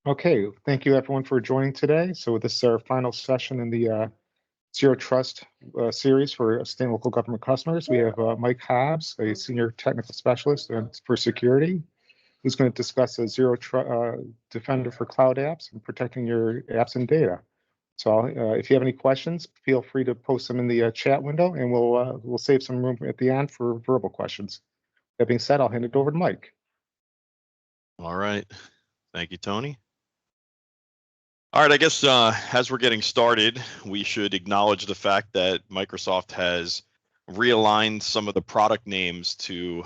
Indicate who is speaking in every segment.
Speaker 1: Okay, thank you everyone for joining today. So this is our final session in the Zero Trust series for state and local government customers. We have Mike Hobbs, a senior technical specialist for security, who's going to discuss a Defender for Cloud Apps and protecting your apps and data. So if you have any questions, feel free to post them in the chat window, and we'll save some room at the end for verbal questions. That being said, I'll hand it over to Mike.
Speaker 2: All right. Thank you, Tony. All right, I guess as we're getting started, we should acknowledge the fact that Microsoft has realigned some of the product names to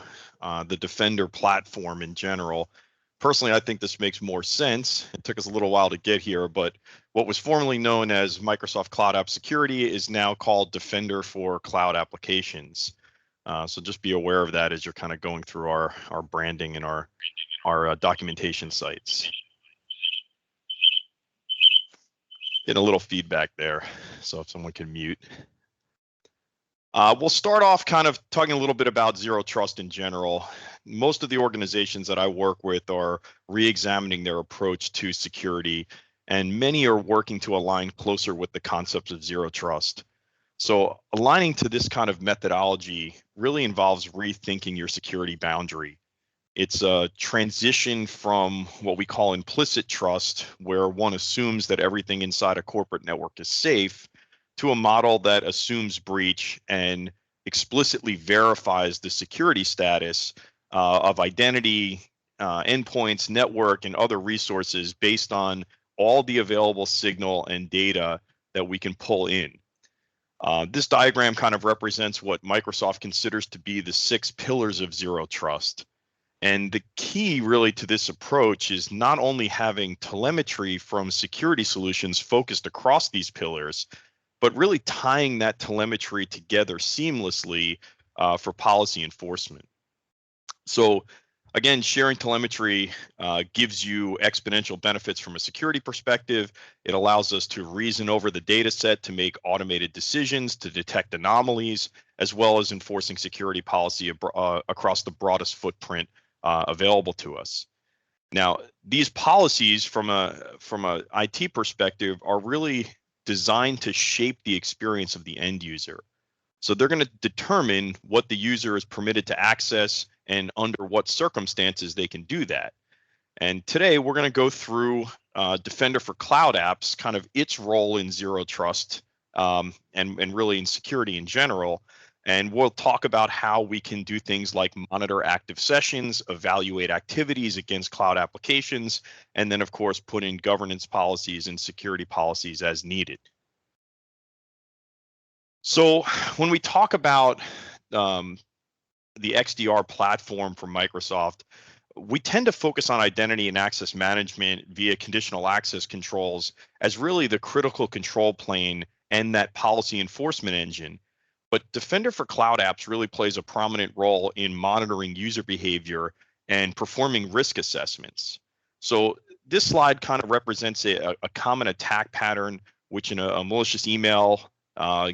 Speaker 2: the Defender platform in general. Personally, I think this makes more sense. It took us a little while to get here, but what was formerly known as Microsoft Cloud App Security is now called Defender for Cloud Applications. So just be aware of that as you're kind of going through our branding and our documentation sites. Getting a little feedback there, so if someone can mute. We'll start off kind of talking a little bit about Zero Trust in general. Most of the organizations that I work with are re-examining their approach to security, and many are working to align closer with the concepts of Zero Trust. So aligning to this kind of methodology really involves rethinking your security boundary. It's a transition from what we call implicit trust, where one assumes that everything inside a corporate network is safe, to a model that assumes breach and explicitly verifies the security status of identity, endpoints, network, and other resources based on all the available signal and data that we can pull in. This diagram kind of represents what Microsoft considers to be the 6 pillars of Zero Trust. And the key really to this approach is not only having telemetry from security solutions focused across these pillars, but really tying that telemetry together seamlessly for policy enforcement. So again, sharing telemetry gives you exponential benefits from a security perspective. It allows us to reason over the data set to make automated decisions, to detect anomalies, as well as enforcing security policy across the broadest footprint available to us. Now, these policies from a IT perspective are really designed to shape the experience of the end user. So they're going to determine what the user is permitted to access and under what circumstances they can do that. And today we're going to go through Defender for Cloud Apps, kind of its role in Zero Trust and really in security in general. And we'll talk about how we can do things like monitor active sessions, evaluate activities against cloud applications, and then, of course, put in governance policies and security policies as needed. So when we talk about the XDR platform from Microsoft, we tend to focus on identity and access management via conditional access controls as really the critical control plane and that policy enforcement engine. But Defender for Cloud Apps really plays a prominent role in monitoring user behavior and performing risk assessments. So this slide kind of represents a common attack pattern, which in a malicious email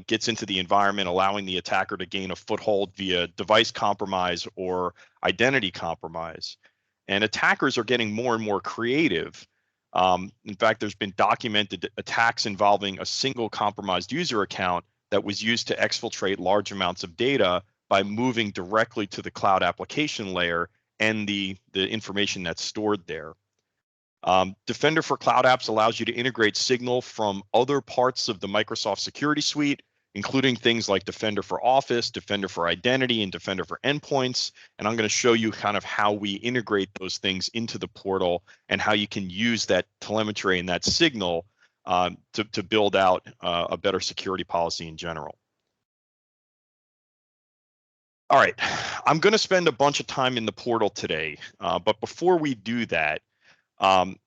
Speaker 2: gets into the environment, allowing the attacker to gain a foothold via device compromise or identity compromise. And attackers are getting more and more creative. In fact, there's been documented attacks involving a single compromised user account that was used to exfiltrate large amounts of data by moving directly to the cloud application layer and the information that's stored there. Defender for Cloud Apps allows you to integrate signal from other parts of the Microsoft Security Suite, including things like Defender for Office, Defender for Identity, and Defender for Endpoints. And I'm going to show you kind of how we integrate those things into the portal and how you can use that telemetry and that signal to build out a better security policy in general. All right, I'm going to spend a bunch of time in the portal today, but before we do that, and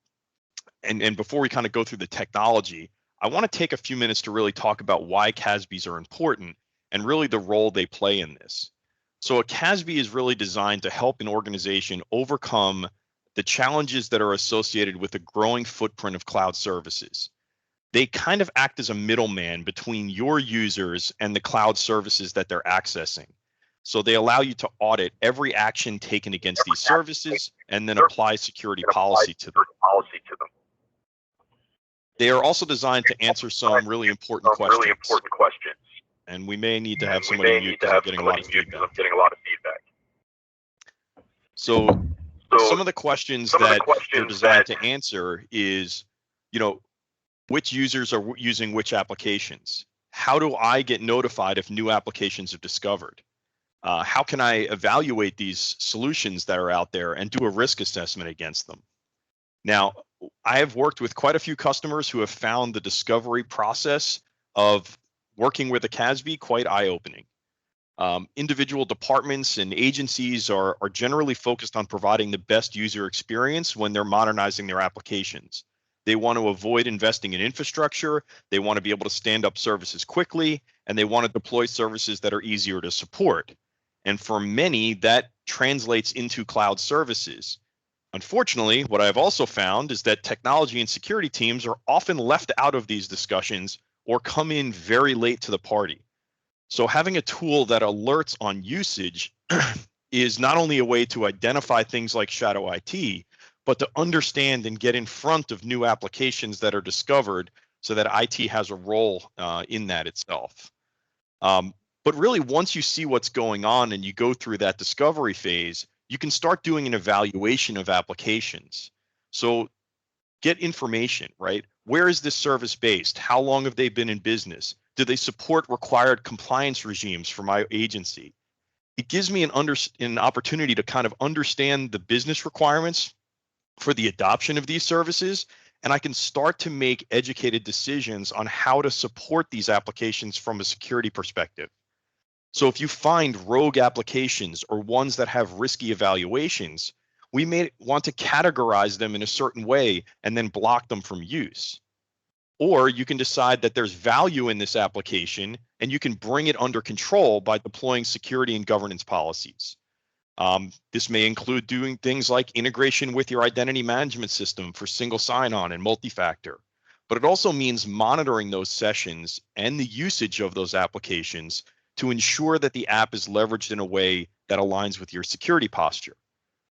Speaker 2: before we kind of go through the technology, I want to take a few minutes to really talk about why CASBs are important and really the role they play in this. So a CASB is really designed to help an organization overcome the challenges that are associated with a growing footprint of cloud services. They kind of act as a middleman between your users and the cloud services that they're accessing. So they allow you to audit every action taken against these services and then apply security policy to them. They are also designed to answer some really important questions. And we may need to have somebody mute because I'm getting a lot of feedback. So some of the questions that they're designed to answer is, which users are using which applications? How do I get notified if new applications are discovered? How can I evaluate these solutions that are out there and do a risk assessment against them? Now, I have worked with quite a few customers who have found the discovery process of working with a CASB quite eye-opening. Individual departments and agencies are generally focused on providing the best user experience when they're modernizing their applications. They want to avoid investing in infrastructure, they want to be able to stand up services quickly, and they want to deploy services that are easier to support. And for many, that translates into cloud services. Unfortunately, what I've also found is that technology and security teams are often left out of these discussions or come in very late to the party. So having a tool that alerts on usage is not only a way to identify things like shadow IT, but to understand and get in front of new applications that are discovered so that IT has a role in that itself. But really, once you see what's going on and you go through that discovery phase, you can start doing an evaluation of applications. So get information, right? Where is this service based? How long have they been in business? Do they support required compliance regimes for my agency? It gives me an opportunity to kind of understand the business requirements for the adoption of these services, and I can start to make educated decisions on how to support these applications from a security perspective. So if you find rogue applications or ones that have risky evaluations, we may want to categorize them in a certain way and then block them from use. Or you can decide that there's value in this application and you can bring it under control by deploying security and governance policies. This may include doing things like integration with your identity management system for single sign-on and multi-factor. But it also means monitoring those sessions and the usage of those applications to ensure that the app is leveraged in a way that aligns with your security posture.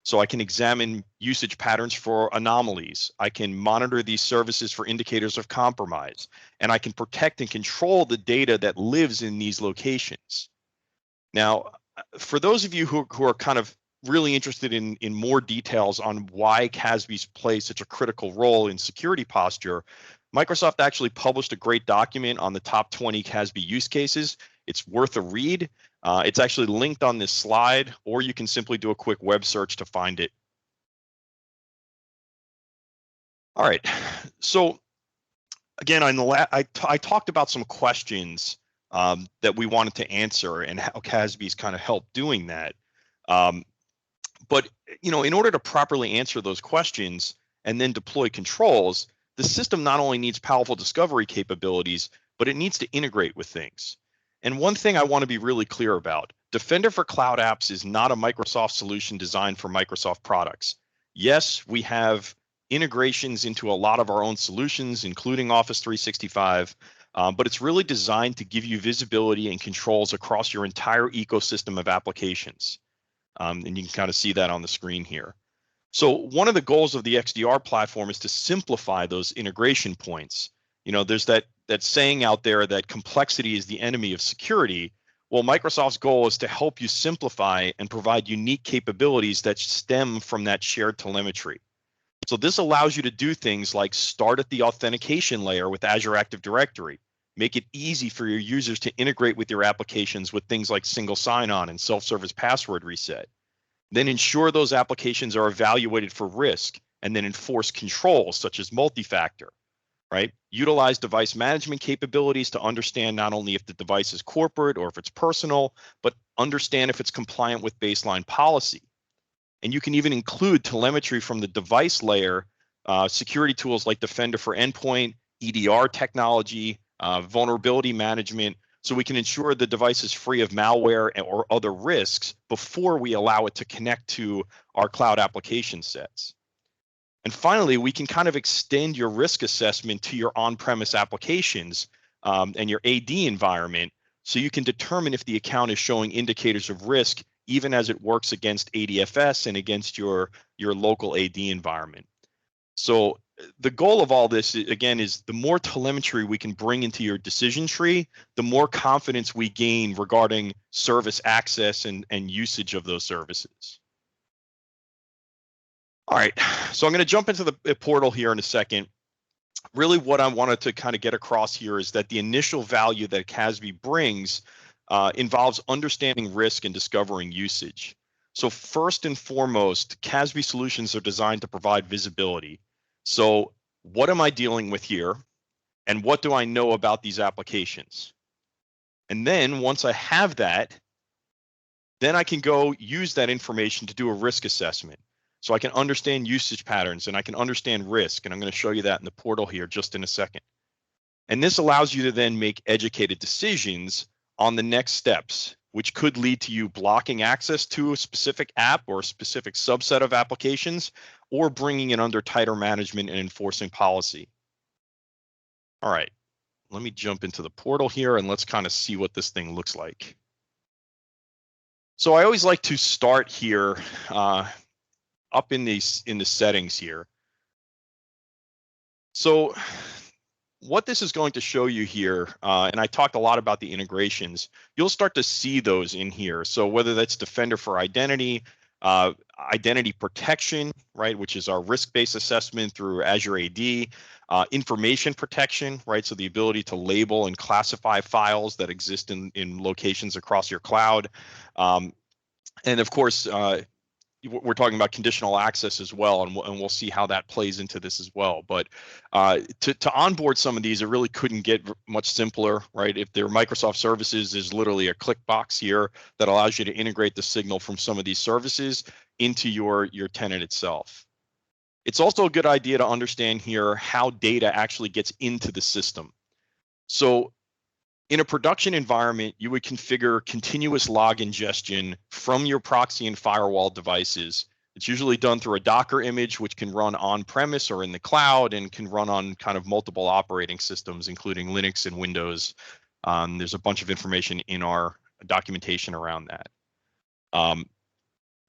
Speaker 2: So I can examine usage patterns for anomalies. I can monitor these services for indicators of compromise, and I can protect and control the data that lives in these locations. Now, for those of you who are kind of really interested in more details on why CASBs play such a critical role in security posture, Microsoft actually published a great document on the top 20 CASB use cases. It's worth a read. It's actually linked on this slide, or you can simply do a quick web search to find it. All right, so again, I talked about some questions that we wanted to answer and how CASBs kind of help doing that. But in order to properly answer those questions and then deploy controls, the system not only needs powerful discovery capabilities, but it needs to integrate with things. And one thing I want to be really clear about, Defender for Cloud Apps is not a Microsoft solution designed for Microsoft products. Yes, we have integrations into a lot of our own solutions, including Office 365, but it's really designed to give you visibility and controls across your entire ecosystem of applications. And you can kind of see that on the screen here. So one of the goals of the XDR platform is to simplify those integration points. There's that saying out there that complexity is the enemy of security. Well, Microsoft's goal is to help you simplify and provide unique capabilities that stem from that shared telemetry. So this allows you to do things like start at the authentication layer with Azure Active Directory, make it easy for your users to integrate with your applications with things like single sign-on and self-service password reset. Then ensure those applications are evaluated for risk and then enforce controls such as multi-factor, right? Utilize device management capabilities to understand not only if the device is corporate or if it's personal, but understand if it's compliant with baseline policy. And you can even include telemetry from the device layer, security tools like Defender for Endpoint, EDR technology, vulnerability management, so we can ensure the device is free of malware or other risks before we allow it to connect to our cloud application sets. And finally, we can kind of extend your risk assessment to your on-premise applications and your AD environment, so you can determine if the account is showing indicators of risk even as it works against ADFS and against your local AD environment. So the goal of all this, again, is the more telemetry we can bring into your decision tree, the more confidence we gain regarding service access and usage of those services. All right, so I'm going to jump into the portal here in a second. Really what I wanted to kind of get across here is that the initial value that CASB brings involves understanding risk and discovering usage. So first and foremost, CASB solutions are designed to provide visibility. So what am I dealing with here? And what do I know about these applications? And then once I have that, then I can go use that information to do a risk assessment. So I can understand usage patterns and I can understand risk. And I'm going to show you that in the portal here just in a second. And this allows you to then make educated decisions on the next steps, which could lead to you blocking access to a specific app or a specific subset of applications, or bringing it under tighter management and enforcing policy. All right, let me jump into the portal here and let's kind of see what this thing looks like. So I always like to start here up in the settings here. So what this is going to show you here, and I talked a lot about the integrations, you'll start to see those in here. So whether that's Defender for Identity, identity protection, right, which is our risk-based assessment through Azure AD, information protection, right, so the ability to label and classify files that exist in locations across your cloud, and of course, we're talking about conditional access as well, and we'll see how that plays into this as well. But to onboard some of these, it really couldn't get much simpler, right? If they're Microsoft services, there's literally a click box here that allows you to integrate the signal from some of these services into your tenant itself. It's also a good idea to understand here how data actually gets into the system. So in a production environment, you would configure continuous log ingestion from your proxy and firewall devices. It's usually done through a Docker image, which can run on-premise or in the cloud and can run on kind of multiple operating systems, including Linux and Windows. There's a bunch of information in our documentation around that.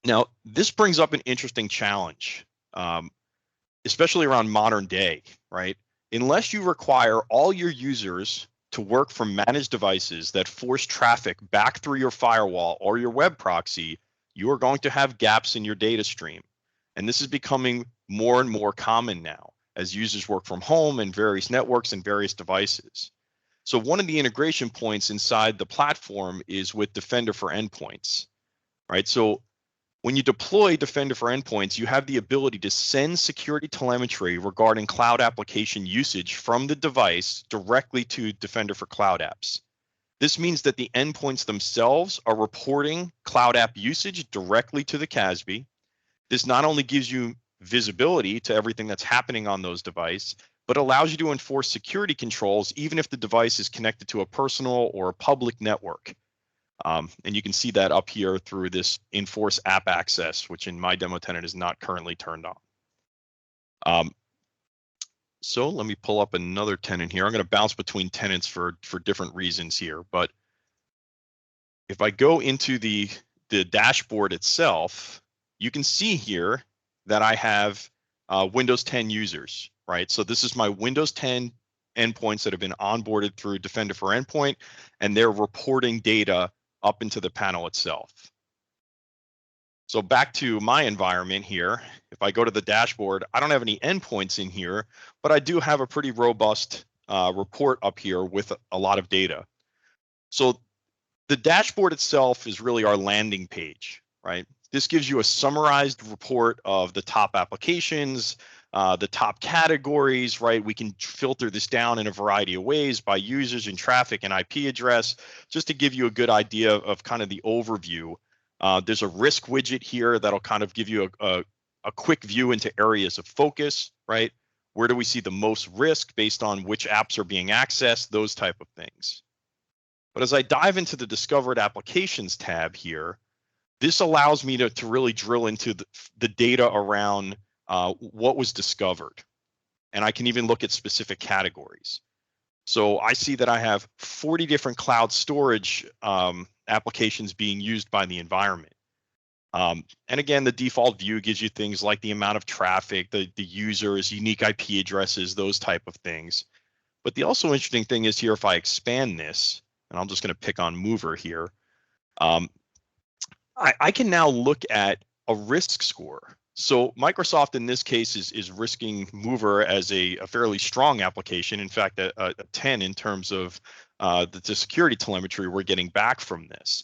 Speaker 2: Now, this brings up an interesting challenge, especially around modern day, right? Unless you require all your users to work from managed devices that force traffic back through your firewall or your web proxy, you are going to have gaps in your data stream. And this is becoming more and more common now as users work from home and various networks and various devices. So one of the integration points inside the platform is with Defender for Endpoints, right? So when you deploy Defender for Endpoints, you have the ability to send security telemetry regarding cloud application usage from the device directly to Defender for Cloud Apps. This means that the endpoints themselves are reporting cloud app usage directly to the CASB. This not only gives you visibility to everything that's happening on those devices, but allows you to enforce security controls even if the device is connected to a personal or a public network. And you can see that up here through this enforce app access, which in my demo tenant is not currently turned on. So let me pull up another tenant here. I'm going to bounce between tenants for different reasons here. But if I go into the dashboard itself, you can see here that I have Windows 10 users, right? So this is my Windows 10 endpoints that have been onboarded through Defender for Endpoint, and they're reporting data up into the panel itself. So back to my environment here, if I go to the dashboard, I don't have any endpoints in here, but I do have a pretty robust report up here with a lot of data. So the dashboard itself is really our landing page, right? This gives you a summarized report of the top applications, the top categories, right? We can filter this down in a variety of ways by users and traffic and IP address, just to give you a good idea of kind of the overview. There's a risk widget here that'll kind of give you a quick view into areas of focus, right? Where do we see the most risk based on which apps are being accessed, those type of things. But as I dive into the Discovered Applications tab here, this allows me to really drill into the data around what was discovered. And I can even look at specific categories. So I see that I have 40 different cloud storage applications being used by the environment. And again, the default view gives you things like the amount of traffic, the users, unique IP addresses, those type of things. But the also interesting thing is here, if I expand this, and I'm just going to pick on Mover here, I can now look at a risk score. So Microsoft in this case is risking Mover as a fairly strong application. In fact, a 10 in terms of the security telemetry we're getting back from this.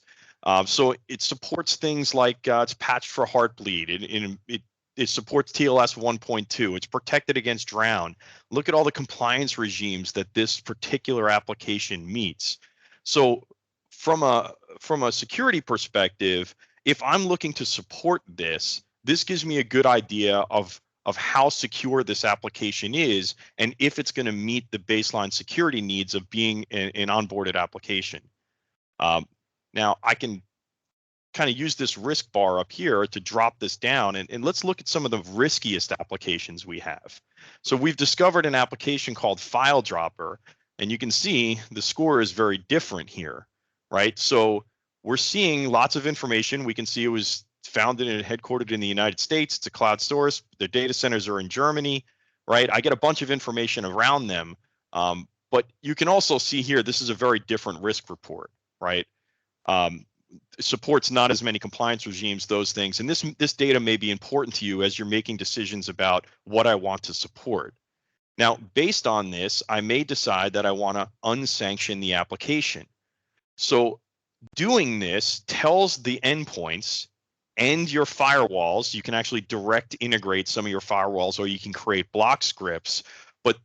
Speaker 2: So it supports things like it's patched for Heartbleed. It supports TLS 1.2. It's protected against drown. Look at all the compliance regimes that this particular application meets. So from a security perspective, if I'm looking to support this, this gives me a good idea of how secure this application is and if it's going to meet the baseline security needs of being an onboarded application. Now I can kind of use this risk bar up here to drop this down, and let's look at some of the riskiest applications we have. So we've discovered an application called File Dropper, and you can see the score is very different here, right? So we're seeing lots of information. We can see it was founded and headquartered in the United States. It's a cloud source. Their data centers are in Germany, right? I get a bunch of information around them, but you can also see here, this is a very different risk report, right? Supports not as many compliance regimes, those things. And this data may be important to you as you're making decisions about what I want to support. Now, based on this, I may decide that I want to unsanction the application. So doing this tells the endpoints and your firewalls, you can actually direct integrate some of your firewalls, or you can create block scripts, but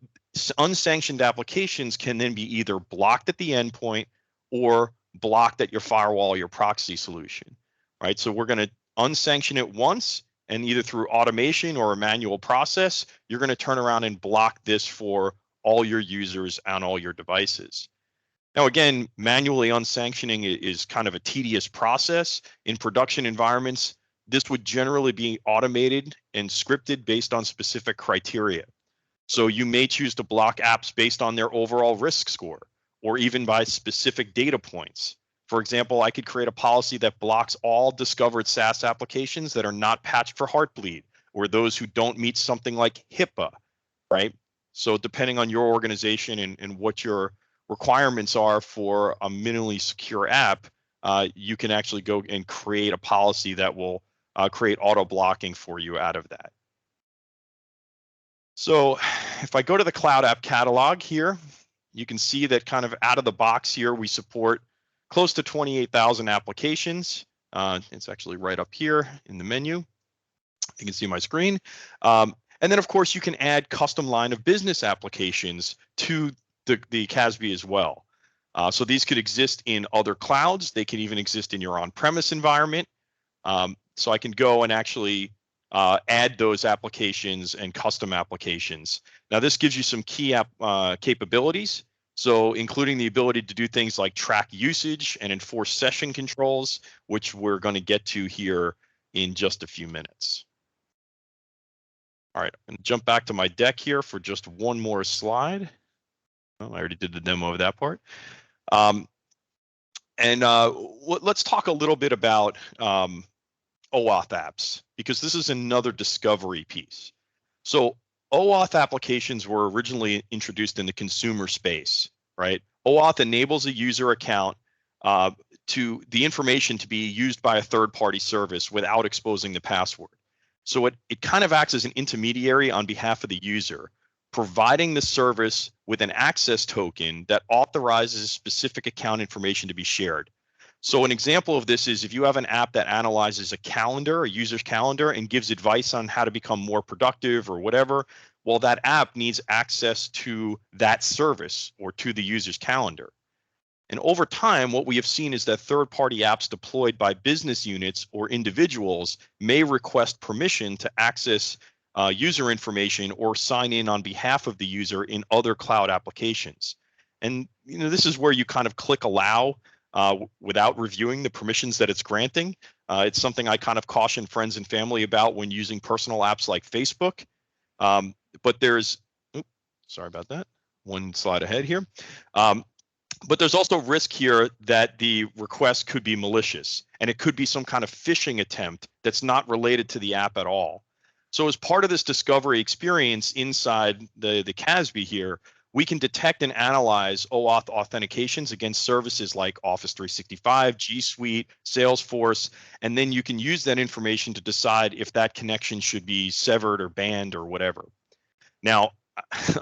Speaker 2: unsanctioned applications can then be either blocked at the endpoint or blocked at your firewall or your proxy solution, right? So we're going to unsanction it once, and either through automation or a manual process, you're going to turn around and block this for all your users on all your devices. Now, again, manually unsanctioning is kind of a tedious process. In production environments, this would generally be automated and scripted based on specific criteria. So you may choose to block apps based on their overall risk score, or even by specific data points. For example, I could create a policy that blocks all discovered SaaS applications that are not patched for Heartbleed, or those who don't meet something like HIPAA, right? So depending on your organization and what your requirements are for a minimally secure app, you can actually go and create a policy that will create auto blocking for you out of that. So if I go to the Cloud App Catalog here, you can see that kind of out of the box here, we support close to 28,000 applications. It's actually right up here in the menu. You can see my screen. And then, of course, you can add custom line of business applications to the CASB as well. So these could exist in other clouds. They could even exist in your on-premise environment. So I can go and actually add those applications and custom applications. Now, this gives you some key capabilities. So including the ability to do things like track usage and enforce session controls, which we're going to get to here in just a few minutes. All right, I'm going to jump back to my deck here for just one more slide. Well, I already did the demo of that part. Let's talk a little bit about Oauth Apps, because this is another discovery piece. So Oauth applications were originally introduced in the consumer space, right? Oauth enables a user account to the information to be used by a third-party service without exposing the password. So it kind of acts as an intermediary on behalf of the user, providing the service with an access token that authorizes specific account information to be shared. So an example of this is if you have an app that analyzes a calendar, a user's calendar, and gives advice on how to become more productive or whatever, well, that app needs access to that service or to the user's calendar. And over time, what we have seen is that third-party apps deployed by business units or individuals may request permission to access user information or sign in on behalf of the user in other cloud applications. And this is where you kind of click allow without reviewing the permissions that it's granting. It's something I kind of caution friends and family about when using personal apps like Facebook. But there's, sorry about that, one slide ahead here. But there's also risk here that the request could be malicious, and it could be some kind of phishing attempt that's not related to the app at all. So as part of this discovery experience inside the CASB here, we can detect and analyze OAuth authentications against services like Office 365, G Suite, Salesforce, and then you can use that information to decide if that connection should be severed or banned or whatever. Now,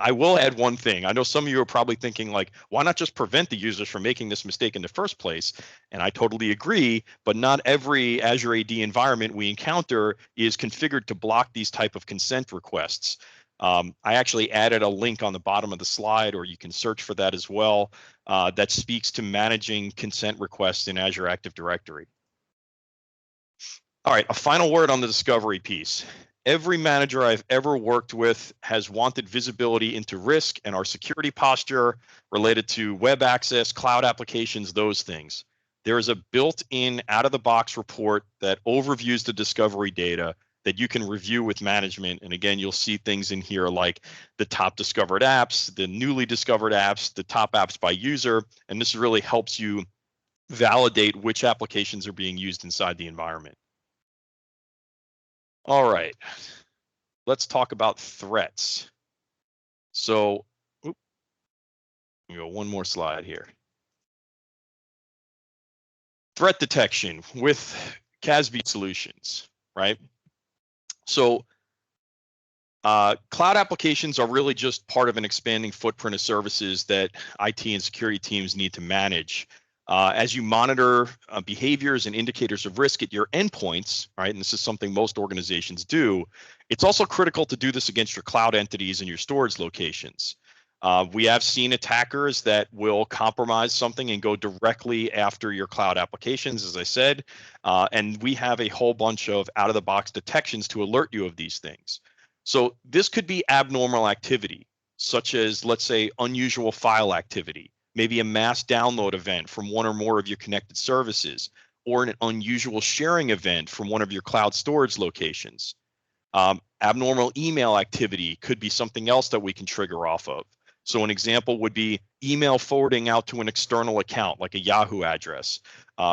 Speaker 2: I will add one thing. I know some of you are probably thinking like, why not just prevent the users from making this mistake in the first place? And I totally agree, but not every Azure AD environment we encounter is configured to block these type of consent requests. I actually added a link on the bottom of the slide, or you can search for that as well, that speaks to managing consent requests in Azure Active Directory. All right, a final word on the discovery piece. Every manager I've ever worked with has wanted visibility into risk and our security posture related to web access, cloud applications, those things. There is a built-in out-of-the-box report that overviews the discovery data that you can review with management. And again, you'll see things in here like the top discovered apps, the newly discovered apps, the top apps by user. And this really helps you validate which applications are being used inside the environment. All right, let's talk about threats. So, let me go one more slide here. Threat detection with CASB solutions, right? So, cloud applications are really just part of an expanding footprint of services that IT and security teams need to manage. As you monitor behaviors and indicators of risk at your endpoints, right, and this is something most organizations do, it's also critical to do this against your cloud entities and your storage locations. We have seen attackers that will compromise something and go directly after your cloud applications, as I said, and we have a whole bunch of out-of-the-box detections to alert you of these things. So this could be abnormal activity, such as, let's say, unusual file activity, maybe a mass download event from one or more of your connected services, or an unusual sharing event from one of your cloud storage locations. Abnormal email activity could be something else that we can trigger off of. So an example would be email forwarding out to an external account like a Yahoo address,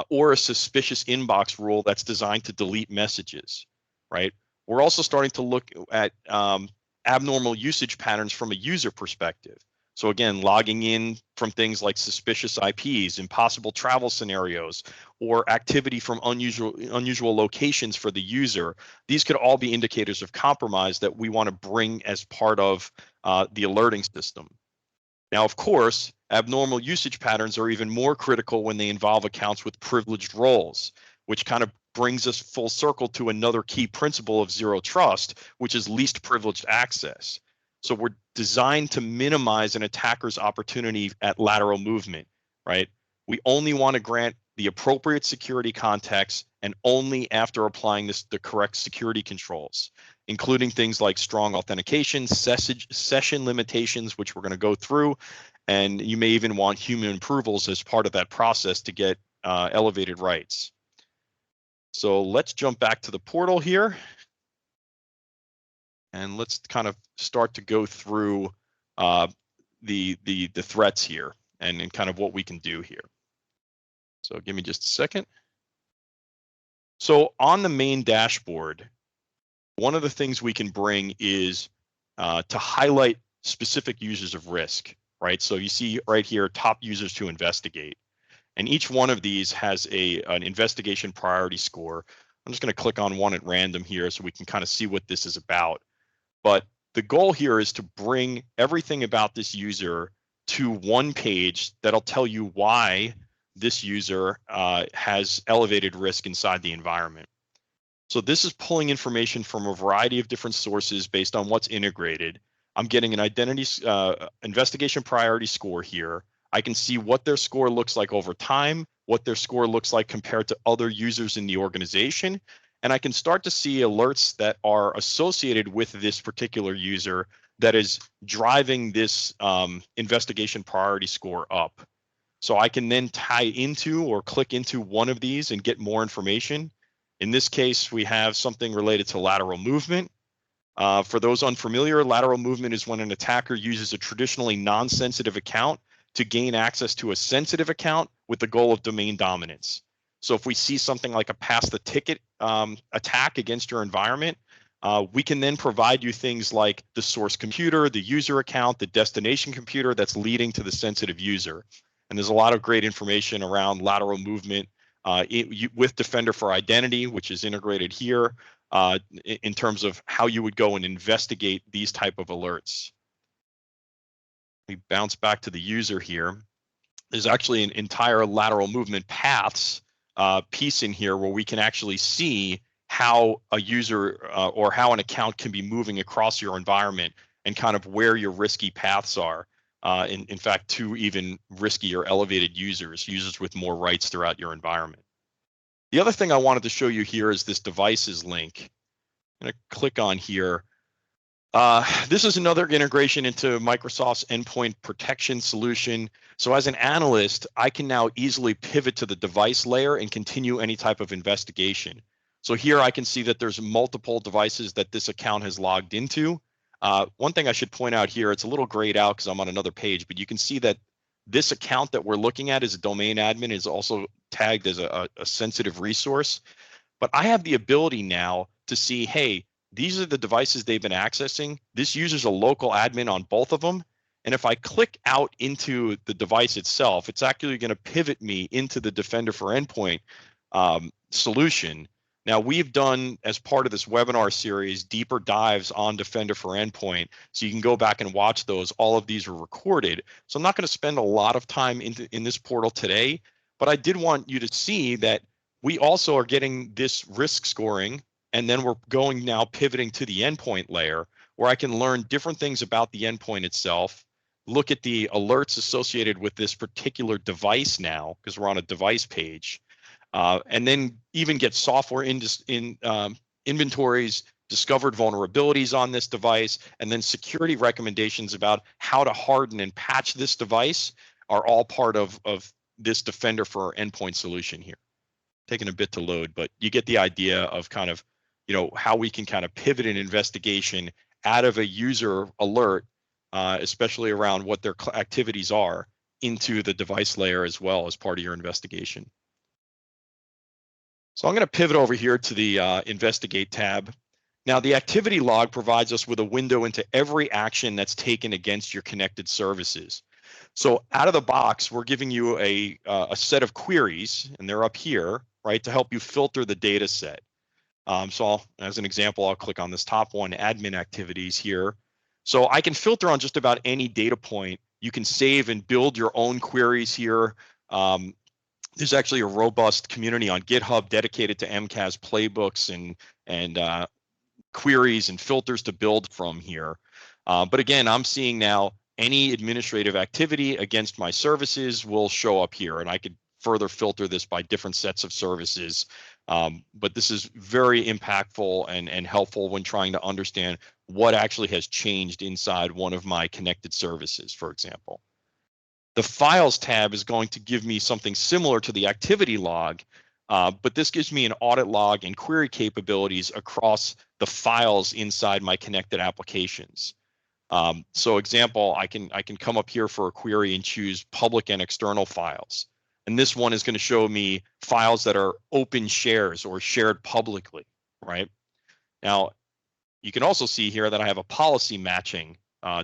Speaker 2: or a suspicious inbox rule that's designed to delete messages, right? We're also starting to look at abnormal usage patterns from a user perspective. So again, logging in from things like suspicious IPs, impossible travel scenarios, or activity from unusual locations for the user. These could all be indicators of compromise that we want to bring as part of the alerting system. Now, of course, abnormal usage patterns are even more critical when they involve accounts with privileged roles, which kind of brings us full circle to another key principle of Zero Trust, which is least privileged access. So we're designed to minimize an attacker's opportunity at lateral movement, right? We only want to grant the appropriate security context and only after applying the correct security controls, including things like strong authentication, session limitations, which we're going to go through, and you may even want human approvals as part of that process to get elevated rights. So let's jump back to the portal here. And let's kind of start to go through the threats here and kind of what we can do here. So give me just a second. So on the main dashboard, one of the things we can bring is to highlight specific users of risk, right? So you see right here, top users to investigate. And each one of these has an investigation priority score. I'm just going to click on one at random here so we can kind of see what this is about. But the goal here is to bring everything about this user to one page that'll tell you why this user has elevated risk inside the environment. So this is pulling information from a variety of different sources based on what's integrated. I'm getting an identity investigation priority score here. I can see what their score looks like over time, what their score looks like compared to other users in the organization. And I can start to see alerts that are associated with this particular user that is driving this investigation priority score up. So I can then tie into or click into one of these and get more information. In this case, we have something related to lateral movement. For those unfamiliar, lateral movement is when an attacker uses a traditionally non-sensitive account to gain access to a sensitive account with the goal of domain dominance. So if we see something like a pass the ticket attack against your environment, we can then provide you things like the source computer, the user account, the destination computer that's leading to the sensitive user. And there's a lot of great information around lateral movement with Defender for Identity, which is integrated here in terms of how you would go and investigate these type of alerts. We bounce back to the user here. There's actually an entire lateral movement paths piece in here where we can actually see how a user or how an account can be moving across your environment and kind of where your risky paths are. In fact, to even risky or elevated users with more rights throughout your environment. The other thing I wanted to show you here is this devices link. I'm going to click on here. This is another integration into Microsoft's endpoint protection solution. So as an analyst, I can now easily pivot to the device layer and continue any type of investigation. So here I can see that there's multiple devices that this account has logged into. One thing I should point out here, it's a little grayed out because I'm on another page, but you can see that this account that we're looking at as a domain admin is also tagged as a sensitive resource. But I have the ability now to see, hey, these are the devices they've been accessing. This user's a local admin on both of them. And if I click out into the device itself, it's actually going to pivot me into the Defender for Endpoint solution. Now, we've done, as part of this webinar series, deeper dives on Defender for Endpoint. So you can go back and watch those. All of these are recorded. So I'm not going to spend a lot of time in this portal today, but I did want you to see that we also are getting this risk scoring, and then we're going now pivoting to the endpoint layer where I can learn different things about the endpoint itself, look at the alerts associated with this particular device now, because we're on a device page, and then even get software inventories, discovered vulnerabilities on this device, and then security recommendations about how to harden and patch this device are all part of this Defender for Endpoint solution here. Taking a bit to load, but you get the idea of kind of, how we can kind of pivot an investigation out of a user alert, especially around what their activities are, into the device layer as well as part of your investigation. So I'm going to pivot over here to the Investigate tab. Now, the activity log provides us with a window into every action that's taken against your connected services. So out of the box, we're giving you a set of queries, and they're up here, right, to help you filter the data set. So as an example, I'll click on this top one, admin activities here. So I can filter on just about any data point. You can save and build your own queries here. There's actually a robust community on GitHub dedicated to MCAS playbooks and queries and filters to build from here. But again, I'm seeing now any administrative activity against my services will show up here, and I could further filter this by different sets of services. But this is very impactful and helpful when trying to understand what actually has changed inside one of my connected services, for example. The Files tab is going to give me something similar to the activity log, but this gives me an audit log and query capabilities across the files inside my connected applications. So example, I can come up here for a query and choose public and external files. And this one is going to show me files that are open shares or shared publicly, right? Now, you can also see here that I have a policy matching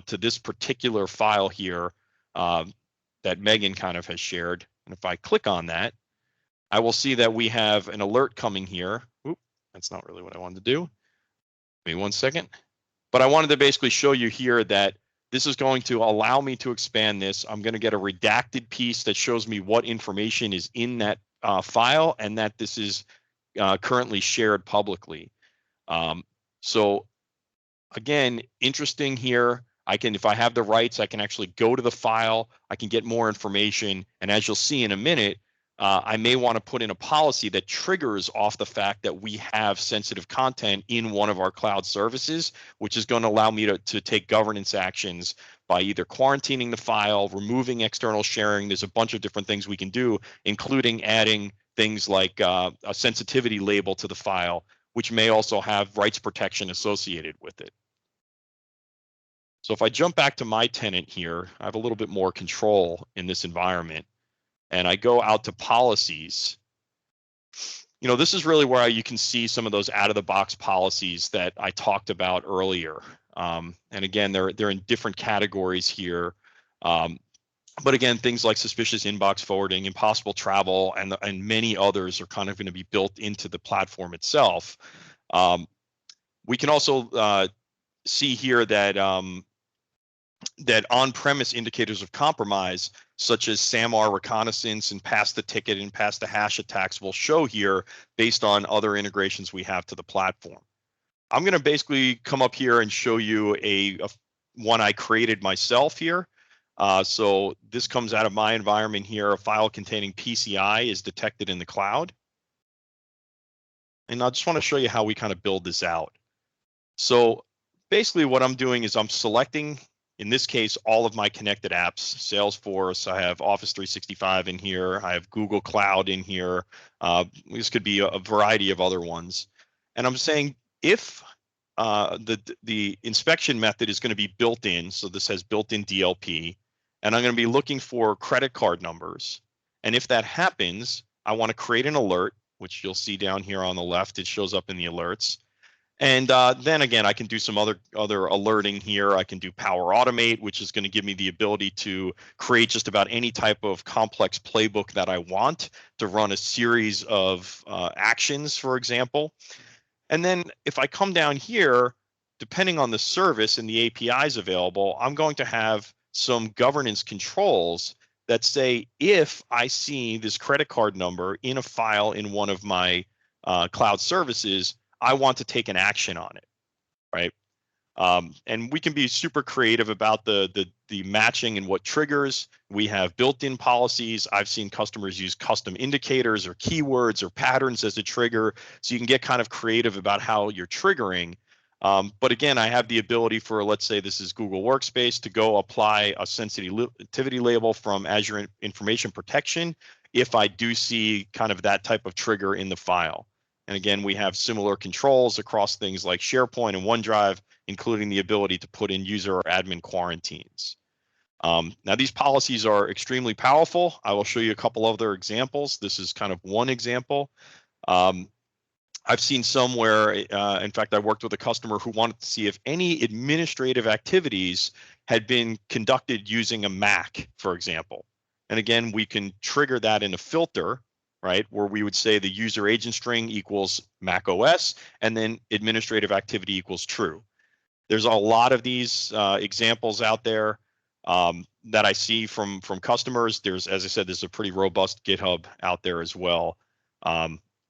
Speaker 2: to this particular file here that Megan kind of has shared. And if I click on that, I will see that we have an alert coming here. Oop, that's not really what I wanted to do. Give me 1 second. But I wanted to basically show you here that this is going to allow me to expand this. I'm going to get a redacted piece that shows me what information is in that file and that this is currently shared publicly. So again, interesting here. If I have the rights, I can actually go to the file, I can get more information. And as you'll see in a minute, I may want to put in a policy that triggers off the fact that we have sensitive content in one of our cloud services, which is going to allow me to take governance actions by either quarantining the file, removing external sharing. There's a bunch of different things we can do, including adding things like a sensitivity label to the file, which may also have rights protection associated with it. So if I jump back to my tenant here, I have a little bit more control in this environment, and I go out to policies. This is really where you can see some of those out-of-the-box policies that I talked about earlier. And again, they're in different categories here. But again, things like suspicious inbox forwarding, impossible travel, and many others are kind of going to be built into the platform itself. We can also see here that that on-premise indicators of compromise, such as SAMR reconnaissance and pass the ticket and pass the hash attacks, will show here based on other integrations we have to the platform. I'm going to basically come up here and show you a one I created myself here. So this comes out of my environment here. A file containing PCI is detected in the cloud. And I just want to show you how we kind of build this out. So basically what I'm doing is I'm selecting, in this case, all of my connected apps, Salesforce, I have Office 365 in here, I have Google Cloud in here. This could be a variety of other ones. And I'm saying if the inspection method is going to be built in, so this has built-in DLP, and I'm going to be looking for credit card numbers. And if that happens, I want to create an alert, which you'll see down here on the left. It shows up in the alerts. And then again, I can do some other alerting here. I can do Power Automate, which is going to give me the ability to create just about any type of complex playbook that I want to run a series of actions, for example. And then if I come down here, depending on the service and the APIs available, I'm going to have some governance controls that say if I see this credit card number in a file in one of my cloud services, I want to take an action on it, right? And we can be super creative about the matching and what triggers. We have built-in policies. I've seen customers use custom indicators or keywords or patterns as a trigger, so you can get kind of creative about how you're triggering. But again, I have the ability for, let's say this is Google Workspace, to go apply a sensitivity label from Azure Information Protection if I do see kind of that type of trigger in the file. And again, we have similar controls across things like SharePoint and OneDrive, including the ability to put in user or admin quarantines. Now, these policies are extremely powerful. I will show you a couple other examples. This is kind of one example. I've seen some where, in fact, I worked with a customer who wanted to see if any administrative activities had been conducted using a Mac, for example. And again, we can trigger that in a filter, right, where we would say the user agent string equals Mac OS, and then administrative activity equals true. There's a lot of these examples out there that I see from customers. There's, as I said, there's a pretty robust GitHub out there as well.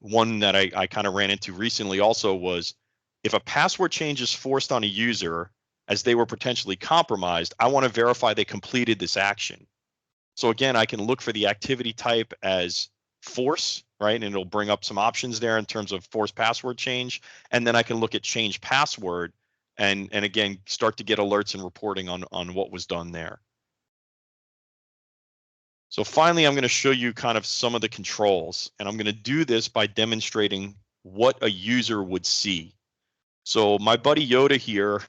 Speaker 2: One that I kind of ran into recently also was, if a password change is forced on a user as they were potentially compromised, I want to verify they completed this action. So again, I can look for the activity type as force, right? And it'll bring up some options there in terms of force password change. And then I can look at change password and again, start to get alerts and reporting on what was done there. So finally, I'm going to show you kind of some of the controls, and I'm going to do this by demonstrating what a user would see. So my buddy Yoda here,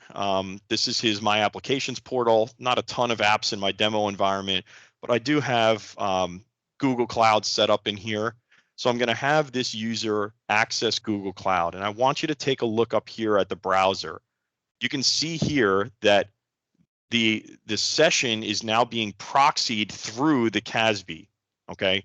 Speaker 2: this is his My Applications portal. Not a ton of apps in my demo environment, but I do have Google Cloud set up in here. So I'm going to have this user access Google Cloud, and I want you to take a look up here at the browser. You can see here that the session is now being proxied through the CASB, okay?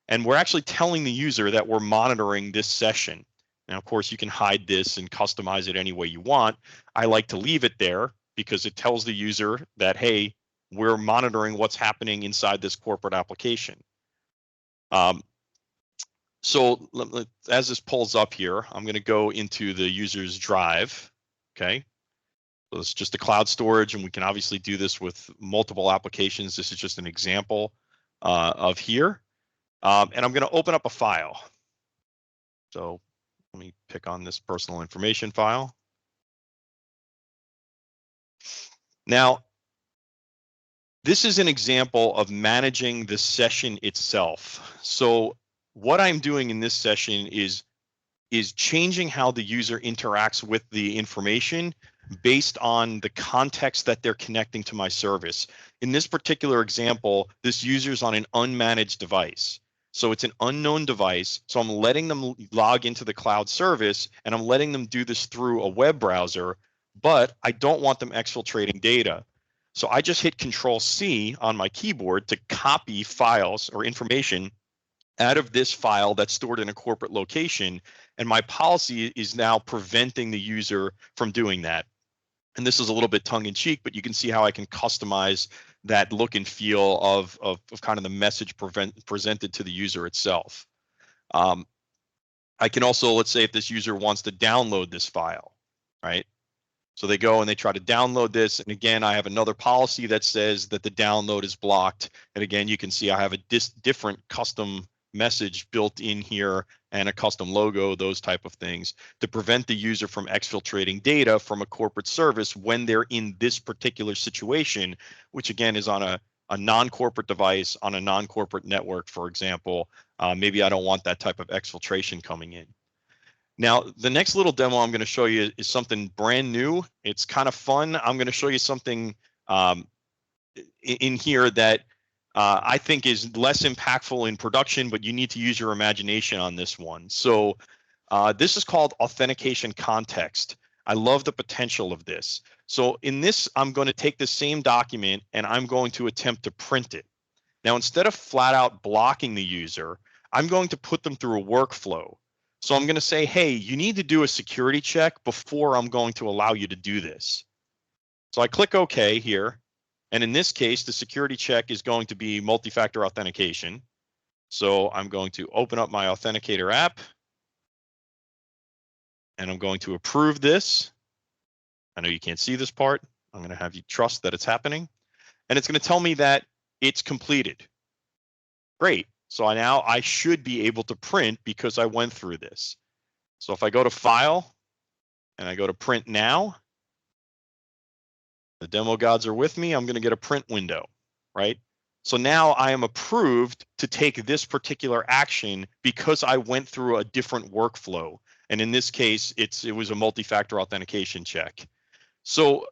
Speaker 2: And we're actually telling the user that we're monitoring this session. Now, of course, you can hide this and customize it any way you want. I like to leave it there because it tells the user that, hey, we're monitoring what's happening inside this corporate application. So as this pulls up here, I'm going to go into the user's drive, okay? So it's just a cloud storage, and we can obviously do this with multiple applications. This is just an example of here. And I'm going to open up a file. So let me pick on this personal information file. Now, this is an example of managing the session itself. So what I'm doing in this session is changing how the user interacts with the information based on the context that they're connecting to my service. In this particular example, this user's on an unmanaged device. So it's an unknown device. So I'm letting them log into the cloud service, and I'm letting them do this through a web browser, but I don't want them exfiltrating data. So I just hit Control C on my keyboard to copy files or information out of this file that's stored in a corporate location. And my policy is now preventing the user from doing that. And this is a little bit tongue in cheek, but you can see how I can customize that look and feel of kind of the message presented to the user itself. I can also, let's say if this user wants to download this file, right? So they go and they try to download this. And again, I have another policy that says that the download is blocked. And again, you can see I have a different custom message built in here and a custom logo, those type of things, to prevent the user from exfiltrating data from a corporate service when they're in this particular situation, which again is on a non-corporate device on a non-corporate network, for example. Maybe I don't want that type of exfiltration coming in. Now, the next little demo I'm going to show you is something brand new. It's kind of fun. I'm going to show you something in here that I think is less impactful in production, but you need to use your imagination on this one. So this is called Authentication Context. I love the potential of this. So in this, I'm going to take the same document and I'm going to attempt to print it. Now, instead of flat out blocking the user, I'm going to put them through a workflow. So I'm going to say, hey, you need to do a security check before I'm going to allow you to do this. So I click OK here. And in this case, the security check is going to be multi-factor authentication. So I'm going to open up my Authenticator app. And I'm going to approve this. I know you can't see this part. I'm going to have you trust that it's happening. And it's going to tell me that it's completed. Great. So now I should be able to print because I went through this. So if I go to File and I go to Print Now, the demo gods are with me. I'm going to get a print window, right? So now I am approved to take this particular action because I went through a different workflow. And in this case, it was a multi-factor authentication check. So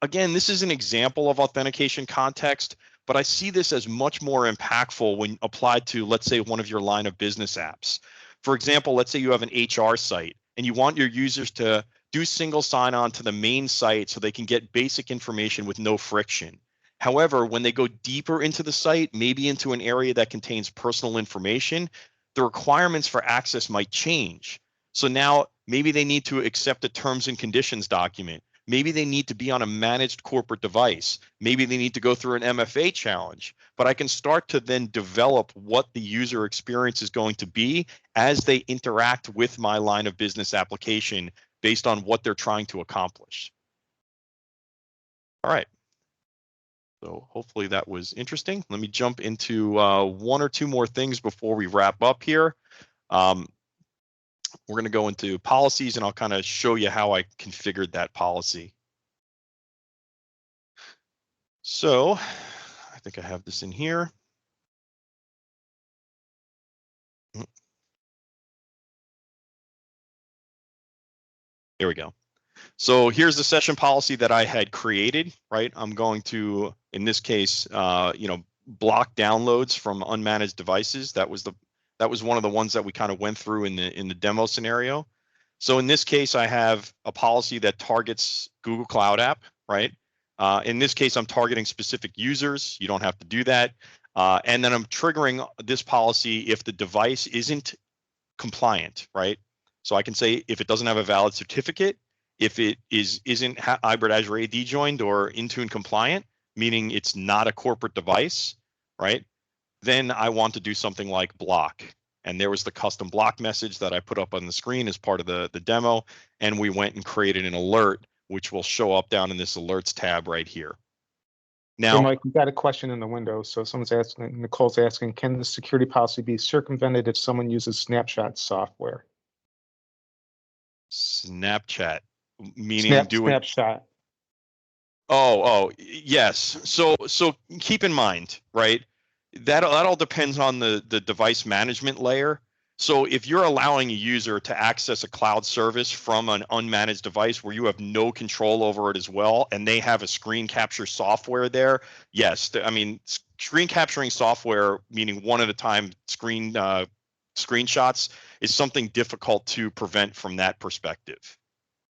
Speaker 2: again, this is an example of authentication context, but I see this as much more impactful when applied to, let's say, one of your line of business apps. For example, let's say you have an HR site and you want your users to do single sign-on to the main site so they can get basic information with no friction. However, when they go deeper into the site, maybe into an area that contains personal information, the requirements for access might change. So now maybe they need to accept a terms and conditions document. Maybe they need to be on a managed corporate device. Maybe they need to go through an MFA challenge. But I can start to then develop what the user experience is going to be as they interact with my line of business application based on what they're trying to accomplish. All right. So hopefully that was interesting. Let me jump into one or two more things before we wrap up here. We're going to go into policies and I'll kind of show you how I configured that policy. So I think I have this in here. There we go. So here's the session policy that I had created, right? I'm going to, in this case, block downloads from unmanaged devices. That was one of the ones that we kind of went through in the demo scenario. So in this case, I have a policy that targets Google Cloud App, right? In this case, I'm targeting specific users. You don't have to do that. And then I'm triggering this policy if the device isn't compliant, right? So I can say if it doesn't have a valid certificate, if it isn't hybrid Azure AD joined or Intune compliant, meaning it's not a corporate device, right? Then I want to do something like block. And there was the custom block message that I put up on the screen as part of the demo. And we went and created an alert, which will show up down in this alerts tab right here. Now,
Speaker 1: so Mike, we've got a question in the window. So someone's asking, Nicole's asking, can the security policy be circumvented if someone uses Snapshot software?
Speaker 2: Snapchat, meaning
Speaker 1: Snapshot.
Speaker 2: Oh, yes. So keep in mind, right? That all depends on the device management layer. So if you're allowing a user to access a cloud service from an unmanaged device where you have no control over it as well, and they have a screen capture software there, yes, I mean, screen capturing software, meaning one at a time screenshots, is something difficult to prevent from that perspective,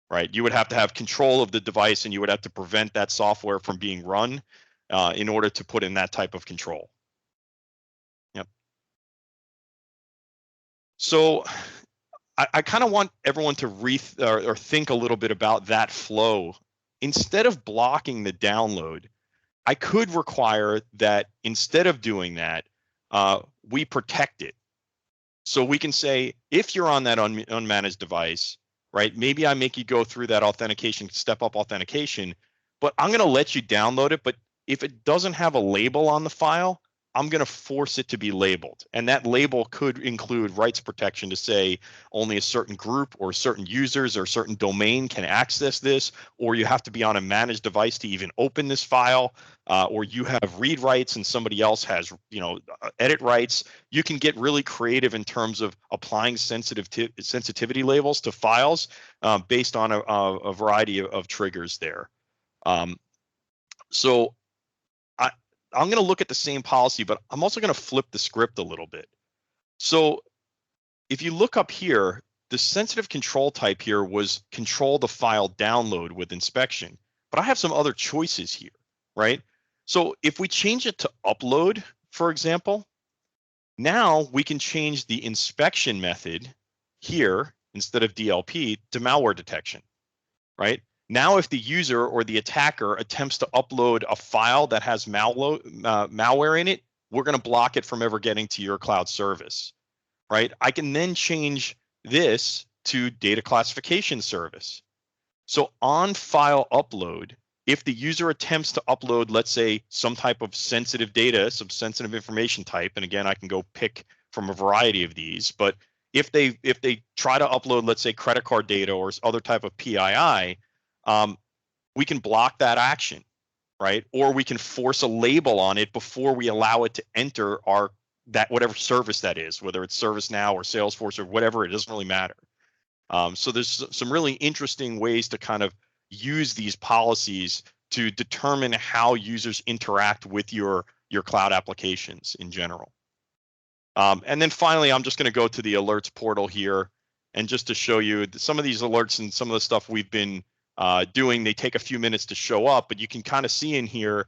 Speaker 2: right? You would have to have control of the device, and you would have to prevent that software from being run in order to put in that type of control. Yep. So I kind of want everyone to or think a little bit about that flow. Instead of blocking the download, I could require that instead of doing that, we protect it. So we can say, if you're on that unmanaged device, right, maybe I make you go through that authentication, step-up authentication, but I'm going to let you download it. But if it doesn't have a label on the file, I'm going to force it to be labeled. And that label could include rights protection to say only a certain group or certain users or certain domain can access this, or you have to be on a managed device to even open this file, or you have read rights and somebody else has, edit rights. You can get really creative in terms of applying sensitivity labels to files based on a variety of triggers there. So I'm going to look at the same policy, but I'm also going to flip the script a little bit. So if you look up here, the sensitive control type here was control the file download with inspection, but I have some other choices here, right? So if we change it to upload, for example, now we can change the inspection method here instead of DLP to malware detection, right? Now, if the user or the attacker attempts to upload a file that has malware in it, we're going to block it from ever getting to your cloud service, right? I can then change this to data classification service. So on file upload, if the user attempts to upload, let's say, some type of sensitive data, some sensitive information type, and again, I can go pick from a variety of these, but if they try to upload, let's say, credit card data or other type of PII, we can block that action, right? Or we can force a label on it before we allow it to enter whatever service that is, whether it's ServiceNow or Salesforce or whatever, it doesn't really matter. So there's some really interesting ways to kind of use these policies to determine how users interact with your cloud applications in general. And then finally, I'm just going to go to the alerts portal here, and just to show you some of these alerts and some of the stuff we've been doing, they take a few minutes to show up, but you can kind of see in here,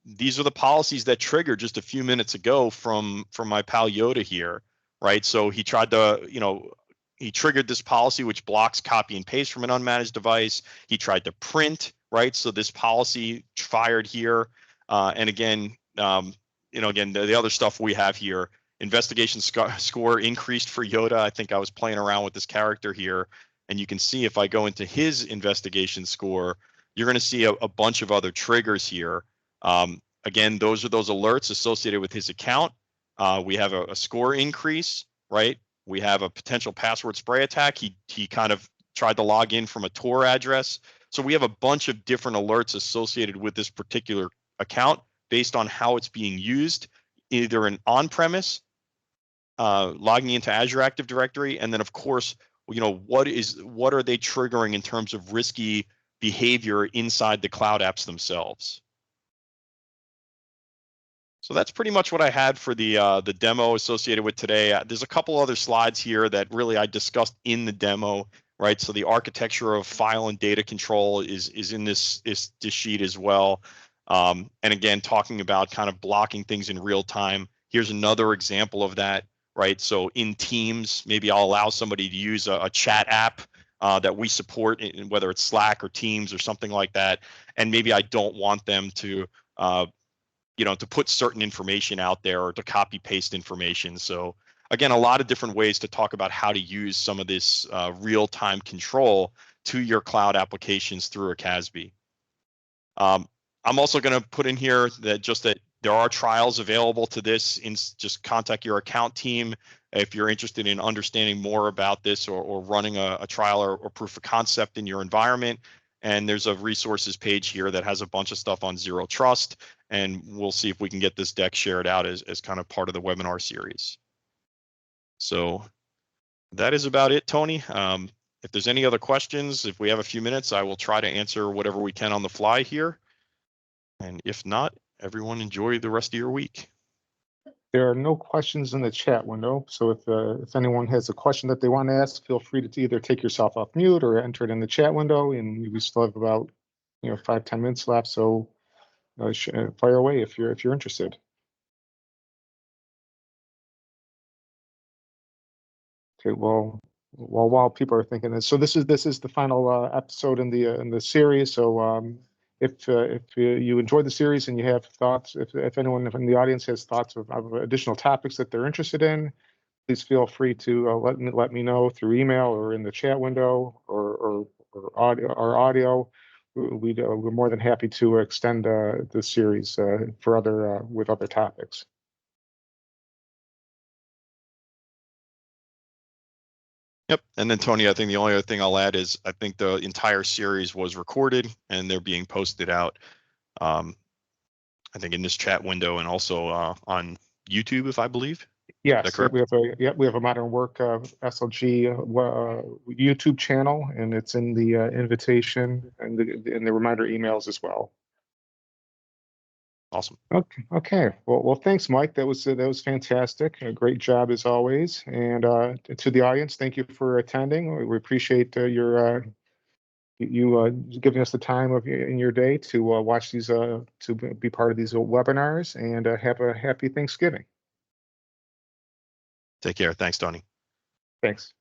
Speaker 2: these are the policies that triggered just a few minutes ago from my pal Yoda here, right? So he tried to, he triggered this policy which blocks copy and paste from an unmanaged device. He tried to print, right? So this policy fired here. And again, again, the other stuff we have here, investigation score increased for Yoda. I think I was playing around with this character here. And you can see if I go into his investigation score, you're going to see a bunch of other triggers here. Again, those are those alerts associated with his account. We have a score increase, right? We have a potential password spray attack. He kind of tried to log in from a Tor address. So we have a bunch of different alerts associated with this particular account based on how it's being used, either in on-premise, logging into Azure Active Directory, and then of course, what are they triggering in terms of risky behavior inside the cloud apps themselves. So that's pretty much what I had for the demo associated with today. There's a couple other slides here that really I discussed in the demo, right? So the architecture of file and data control is in this sheet as well. And again, talking about kind of blocking things in real time. Here's another example of that, right? So in Teams, maybe I'll allow somebody to use a chat app that we support, whether it's Slack or Teams or something like that. And maybe I don't want them to to put certain information out there or to copy paste information. So again, a lot of different ways to talk about how to use some of this real-time control to your cloud applications through a CASB. I'm also going to put in here that there are trials available to this. Just contact your account team if you're interested in understanding more about this or running a trial or proof of concept in your environment. And there's a resources page here that has a bunch of stuff on Zero Trust, and we'll see if we can get this deck shared out as kind of part of the webinar series. So that is about it, Tony. If there's any other questions, if we have a few minutes, I will try to answer whatever we can on the fly here. And if not, everyone enjoy the rest of your week.
Speaker 1: There are no questions in the chat window, so if anyone has a question that they want to ask, feel free to either take yourself off mute or enter it in the chat window. And we still have about 5-10 minutes left, so fire away if you're interested. Okay, well, while people are thinking this, so this is the final episode in the series. So if you enjoyed the series and you have thoughts, if anyone in the audience has thoughts of additional topics that they're interested in, please feel free to let me know through email or in the chat window or audio. We're more than happy to extend the series for with other topics.
Speaker 2: Yep. And then Tony, I think the only other thing I'll add is I think the entire series was recorded and they're being posted out. I think in this chat window and also on YouTube, if I believe.
Speaker 1: Yes, we have a Modern Work SLG YouTube channel, and it's in the invitation and the reminder emails as well.
Speaker 2: Awesome.
Speaker 1: Okay. Well, thanks, Mike. That was fantastic. A great job as always. And to the audience, thank you for attending. We appreciate you giving us the time in your day to watch these to be part of these webinars, and have a happy Thanksgiving.
Speaker 2: Take care. Thanks, Tony.
Speaker 1: Thanks.